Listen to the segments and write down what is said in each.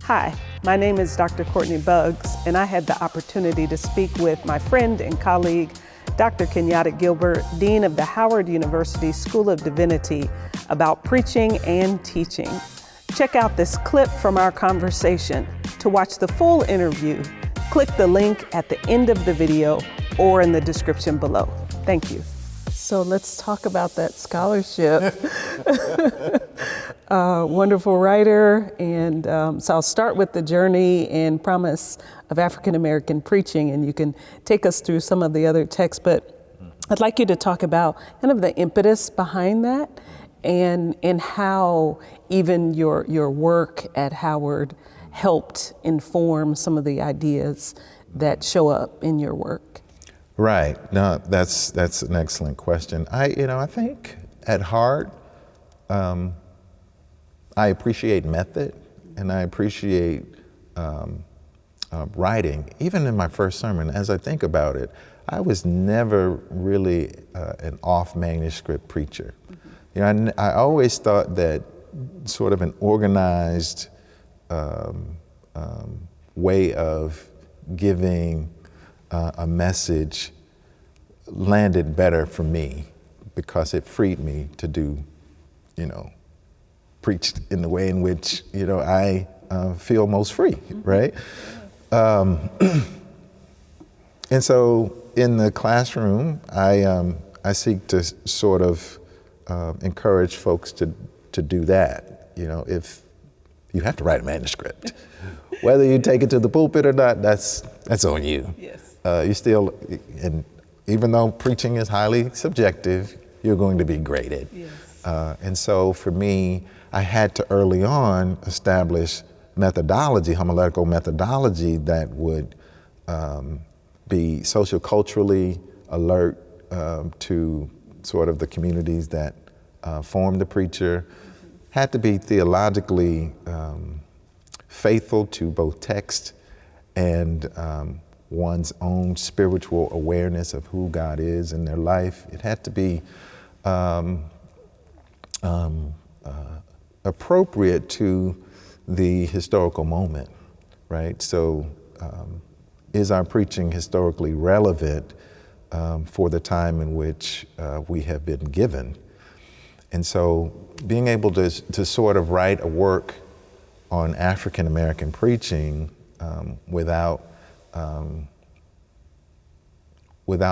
Hi, my name is Dr. Courtney Buggs, and I had the opportunity to speak with my friend and colleague, Dr. Kenyatta Gilbert, Dean of the Howard University School of Divinity, about preaching and teaching. Check out this clip from our conversation. To watch the full interview, click the link at the end of the video or in the description below. Thank you. So let's talk about that scholarship. Wonderful writer, and so I'll start with the journey and promise of African American preaching, and you can take us through some of the other texts, but I'd like you to talk about kind of the impetus behind that and how even your work at Howard helped inform some of the ideas that show up in your work. Right. No, that's an excellent question. I think at heart, I appreciate method and I appreciate writing. Even in my first sermon, as I think about it, I was never really an off manuscript preacher. Mm-hmm. I always thought that sort of an organized way of giving a message landed better for me because it freed me to do, preach in the way in which, I feel most free, right? And so in the classroom, I seek to sort of encourage folks to do that. If you have to write a manuscript, whether you take it to the pulpit or not, that's on you. Yes. You still, and even though preaching is highly subjective, you're going to be graded. Yes. And so for me, I had to early on establish methodology, homiletical methodology that would be socioculturally alert to sort of the communities that form the preacher, had to be theologically faithful to both text and one's own spiritual awareness of who God is in their life. It had to be appropriate to the historical moment, right? So is our preaching historically relevant for the time in which we have been given? And so being able to sort of write a work on African American preaching without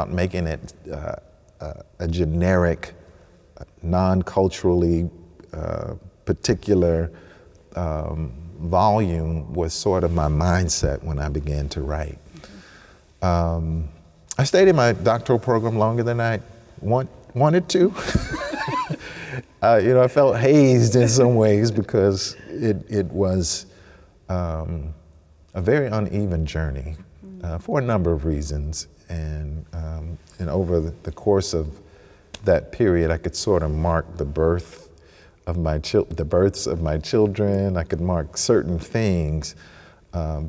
making it a generic, non-culturally particular volume was sort of my mindset when I began to write. I stayed in my doctoral program longer than I wanted to. I felt hazed in some ways because it was a very uneven journey for a number of reasons. And over the course of that period, I could sort of mark the births of my children. I could mark certain things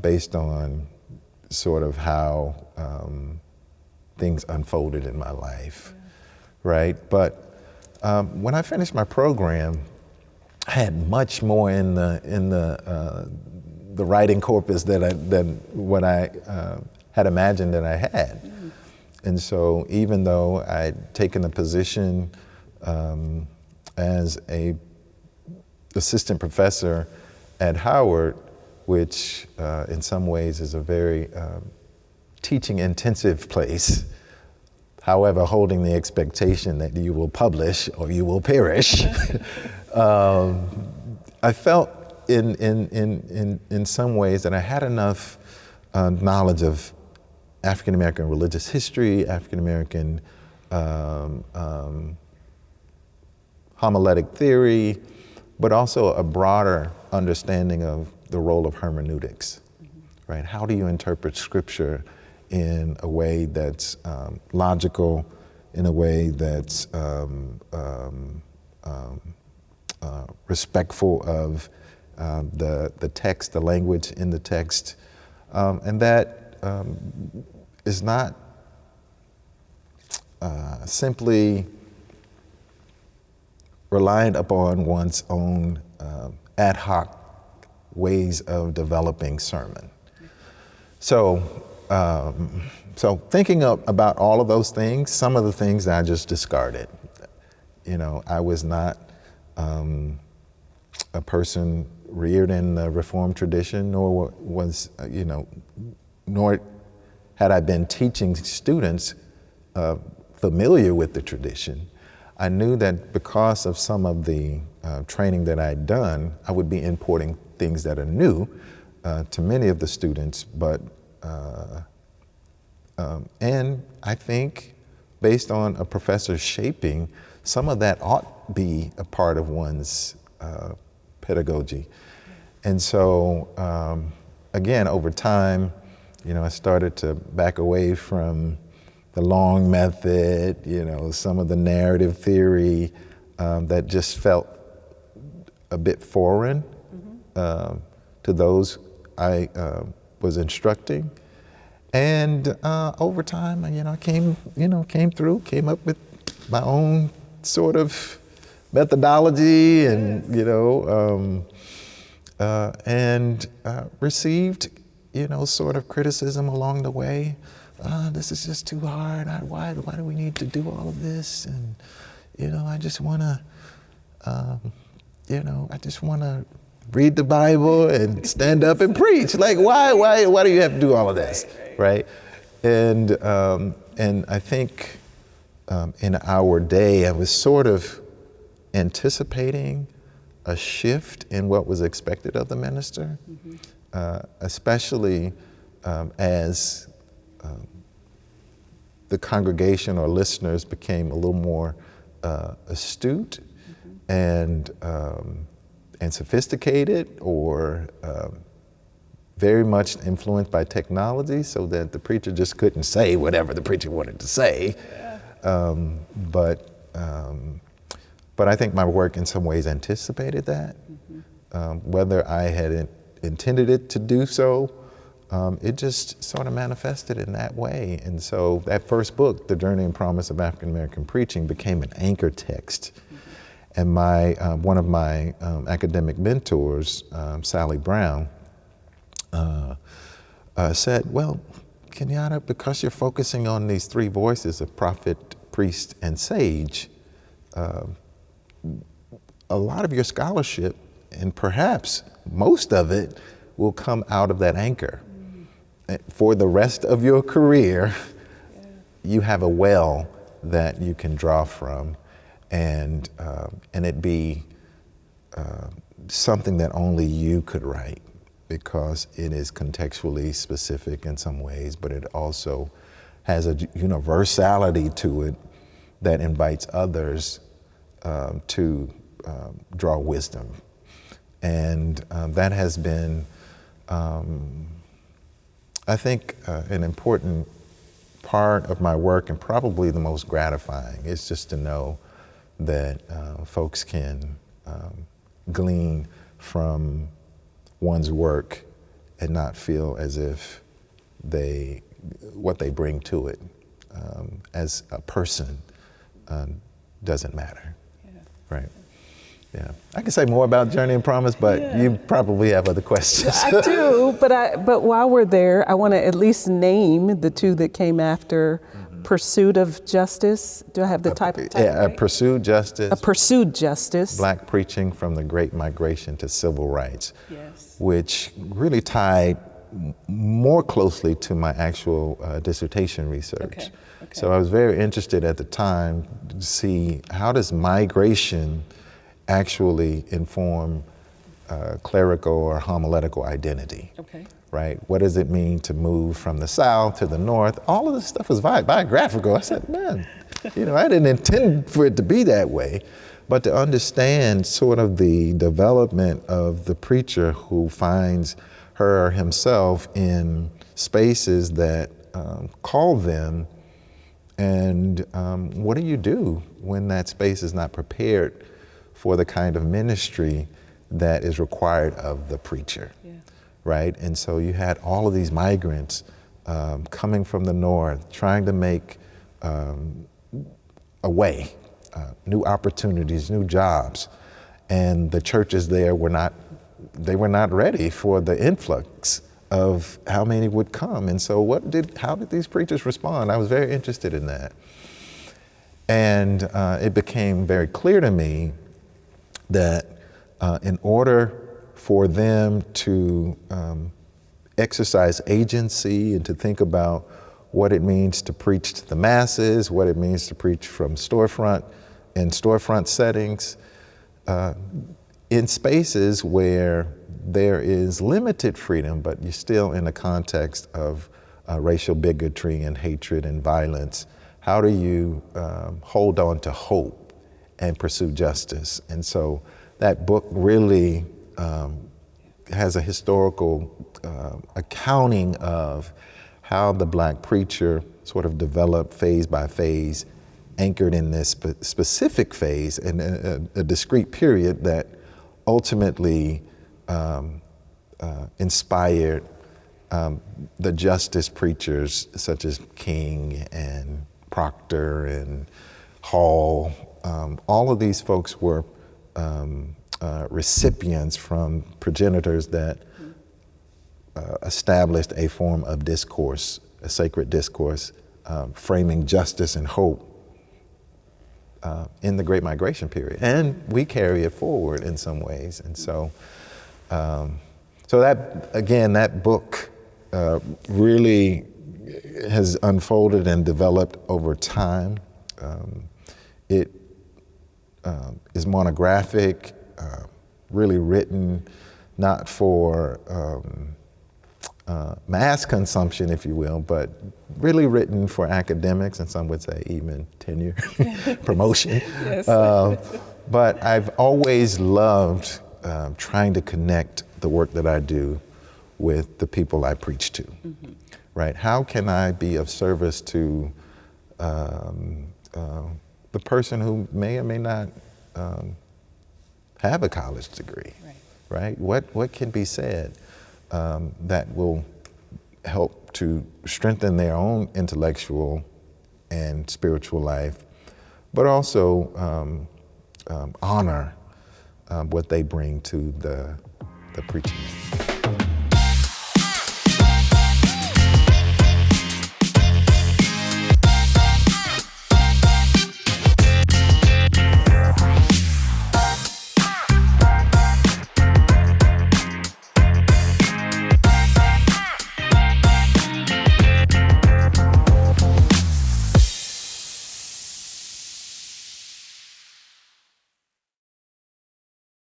based on sort of how things unfolded in my life, right? But when I finished my program, I had much more in the writing corpus than what I had imagined that I had. And so even though I'd taken a position as a assistant professor at Howard, which in some ways is a very teaching intensive place, however, holding the expectation that you will publish or you will perish, I felt in some ways that I had enough knowledge of African American religious history, African American homiletic theory, but also a broader understanding of the role of hermeneutics, right? How do you interpret scripture in a way that's logical, in a way that's respectful of the text, the language in the text, and that is not simply reliant upon one's own ad hoc ways of developing sermon. So, so thinking about all of those things, some of the things that I just discarded. You know, I was not a person reared in the Reformed tradition, nor was, nor had I been teaching students familiar with the tradition. I knew that because of some of the training that I'd done, I would be importing things that are new to many of the students, but and I think based on a professor's shaping, some of that ought be a part of one's pedagogy. And so, again, over time, I started to back away from the long method, some of the narrative theory that just felt a bit foreign to those I was instructing. And over time, I came up with my own sort of methodology and, and received, sort of criticism along the way. This is just too hard. Why do we need to do all of this? And, I just want to, read the Bible and stand up and preach. Like, why do you have to do all of this, right? And I think in our day, I was sort of anticipating a shift in what was expected of the minister, especially as the congregation or listeners became a little more astute and sophisticated, or very much influenced by technology, so that the preacher just couldn't say whatever the preacher wanted to say. But I think my work in some ways anticipated that. Whether I had intended it to do so, it just sort of manifested in that way. And so that first book, The Journey and Promise of African American Preaching, became an anchor text. And one of my academic mentors, Sally Brown, said, well, Kenyatta, because you're focusing on these three voices of prophet, priest, and sage, a lot of your scholarship, and perhaps most of it, will come out of that anchor. For the rest of your career, you have a well that you can draw from, and it be something that only you could write, because it is contextually specific in some ways, but it also has a universality to it that invites others to draw wisdom. And that has been, I think, an important part of my work, and probably the most gratifying, is just to know that folks can glean from one's work and not feel as if what they bring to it as a person doesn't matter. Right. Yeah, I can say more about Journey and Promise, but you probably have other questions. I do, but while we're there, I want to at least name the two that came after. Pursuit of Justice. Do I have the title? Yeah, right? Pursued Justice. A Pursued Justice. Black Preaching from the Great Migration to Civil Rights. Yes. Which really tied more closely to my actual dissertation research. Okay. So I was very interested at the time to see, how does migration actually inform clerical or homiletical identity? Okay. Right? What does it mean to move from the South to the North? All of this stuff was biographical. I said, man, I didn't intend for it to be that way, but to understand sort of the development of the preacher who finds her or himself in spaces that call them, and what do you do when that space is not prepared for the kind of ministry that is required of the preacher? Right? And so you had all of these migrants coming from the North, trying to make a way, new opportunities, new jobs. And the churches there were not they were not ready for the influx of how many would come. And so how did these preachers respond? I was very interested in that. And it became very clear to me that in order for them to exercise agency and to think about what it means to preach to the masses, what it means to preach from storefront settings, in spaces where there is limited freedom, but you're still in the context of racial bigotry and hatred and violence. How do you hold on to hope and pursue justice? And so that book really has a historical accounting of how the Black preacher sort of developed phase by phase, anchored in this specific phase and a discrete period that ultimately inspired the justice preachers such as King and Proctor and Hall. All of these folks were recipients from progenitors that established a form of discourse, a sacred discourse, framing justice and hope in the Great Migration period. And we carry it forward in some ways. And so, that book really has unfolded and developed over time. It is monographic, really written not for mass consumption, if you will, but really written for academics, and some would say even tenure, promotion. Yes. But I've always loved trying to connect the work that I do with the people I preach to, right? How can I be of service to the person who may or may not have a college degree, right? What can be said that will help to strengthen their own intellectual and spiritual life, but also honor what they bring to the preaching.